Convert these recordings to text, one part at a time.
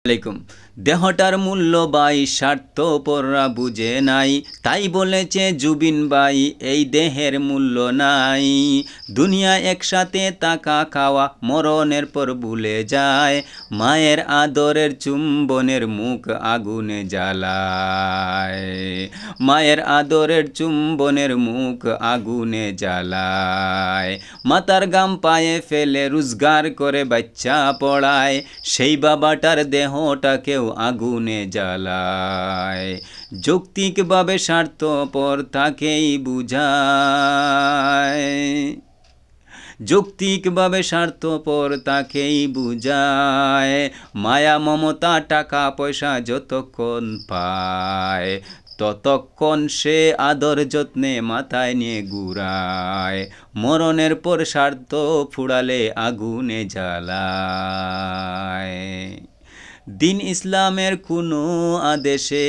আলাইকুম। দেহটার মূল্য বাই স্বার্থপররা বুঝে নাই, তাই বলেছে জুবিন ভাই এই দেহের মূল্য নাই। দুনিয়া একসাথে টাকা খাওয়া মরণের পর ভুলে যায়, মায়ের আদরের চুম্বনের মুখ আগুনে জ্বালায়। মায়ের আদরের চুম্বনের মুখ আগুনে জ্বালায়। মাতার গাম পায়ে ফেলে রোজগার করে বাচ্চা পড়ায়, সেই বাবাটার দেহটাকেও আগুনে জ্বালায়। যৌক্তিকভাবে স্বার্থপর তাকেই বুঝায়, যৌক্তিকভাবে স্বার্থপর তাকেই বুঝায়। মায়া মমতা টাকা পয়সা যতক্ষণ পায়, ততক্ষণ সে আদর যত্নে মাথায় নিয়ে ঘুরায়। মরণের পর স্বার্থ ফুরালে আগুনে জ্বালায়। দিন ইসলামের কোনো আদেশে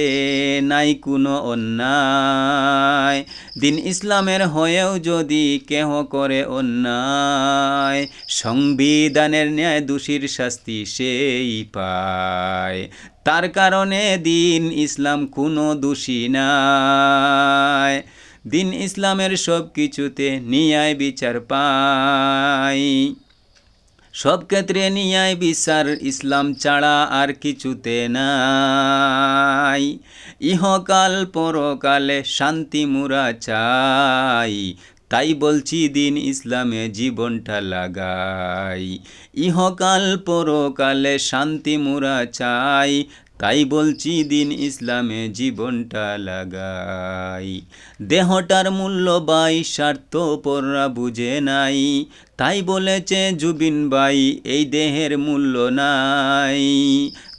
নাই কোনো অন্যায়, দিন ইসলামের হয়েও যদি কেহ করে অন্যায়, সংবিধানের ন্যায় দোষীর শাস্তি সেই পায়। তার কারণে দিন ইসলাম কোনো দোষী নাই, দিন ইসলামের সব কিছুতে ন্যায় বিচার পায়। সব ক্ষেত্রে ন্যায় বিচার ইসলাম ছাড়া আর কিছুতে নাই। ইহকাল পরকালে শান্তি মুরা চাই, তাই বলছি দিন ইসলামে জীবনটা লাগাই। ইহকাল পরকালে শান্তি মুরা চাই, তাই বলছি দিন ইসলামে জীবনটা লাগাই। দেহটার মূল্য বাই স্বার্থপররা বুঝে নাই, তাই বলেছে জুবিন ভাই এই দেহের মূল্য নাই।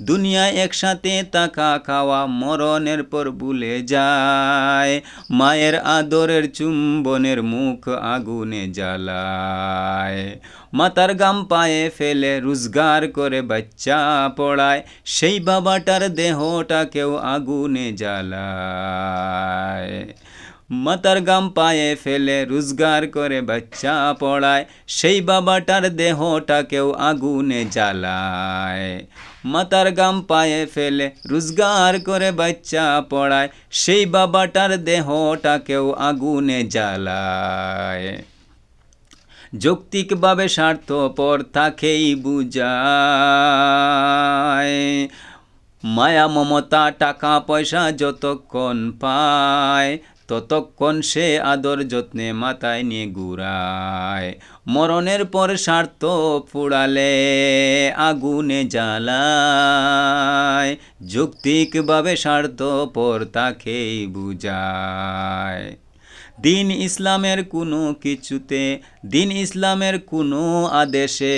দুনিয়া একসাথে টাকা খাওয়া মরণের পর ভুলে যায়, মায়ের আদরের চুম্বনের মুখ আগুনে জ্বালায়। মাতার গাম পায়ে ফেলে রোজগার করে বাচ্চা পড়ায়, সেই বাবাটার দেহটাকেও আগুনে জ্বালায়। মাতার গাম পায়ে ফেলে রোজগার করে বাচ্চা পড়ায়, সেই বাবাটার দেহটাকেও আগুনে জ্বালায়। মাতার গাম পায়ে ফেলে রোজগার করে বাচ্চা পড়ায়, সেই বাবাটার দেহটাকেও আগুনে জ্বালায়। যৌক্তিকভাবে স্বার্থপর তাকেই বুঝায়, মায়া মমতা টাকা পয়সা যতক্ষণ পায়, ততক্ষণ সে আদর যত্নে মাথায় নিয়ে ঘুরায়। মরণের পর স্বার্থ ফুরালে আগুনে জ্বালায়, যৌক্তিকভাবে স্বার্থপর তাকেই বুঝায়। দিন ইসলামের কোনো কিছুতে, দিন ইসলামের কোনো আদেশে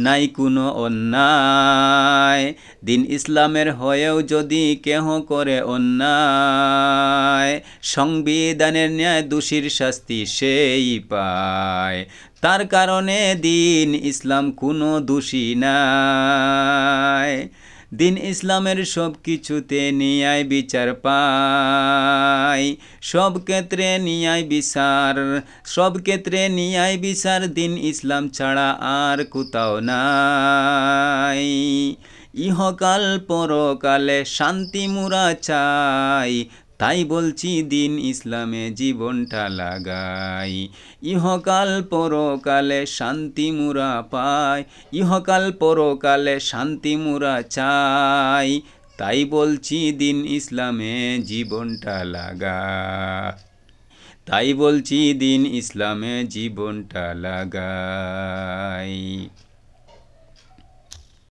নাই কোনো অন্যায়, দিন ইসলামের হয়েও যদি কেহ করে অন্যায়, সংবিধানের ন্যায় দোষীর শাস্তি সেই পায়। তার কারণে দিন ইসলাম কোনো দোষী নাই, দিন ইসলামের সব কিছুতে ন্যায় বিচার পায়। সব ক্ষেত্রে ন্যায় বিচার, সব ক্ষেত্রে ন্যায় বিচার দিন ইসলাম ছাড়া আর কোথাও নাই। ইহকাল পরকালে শান্তি মুরা চাই, তাই বলছি দিন ইসলামে জীবনটা লাগাই। ইহকাল পরকালে শান্তি মুরা পাই, ইহকাল পরকালে শান্তি মুরা চাই, তাই বলছি দিন ইসলামে জীবনটা লাগাই, তাই বলছি দিন ইসলামে জীবনটা লাগাই।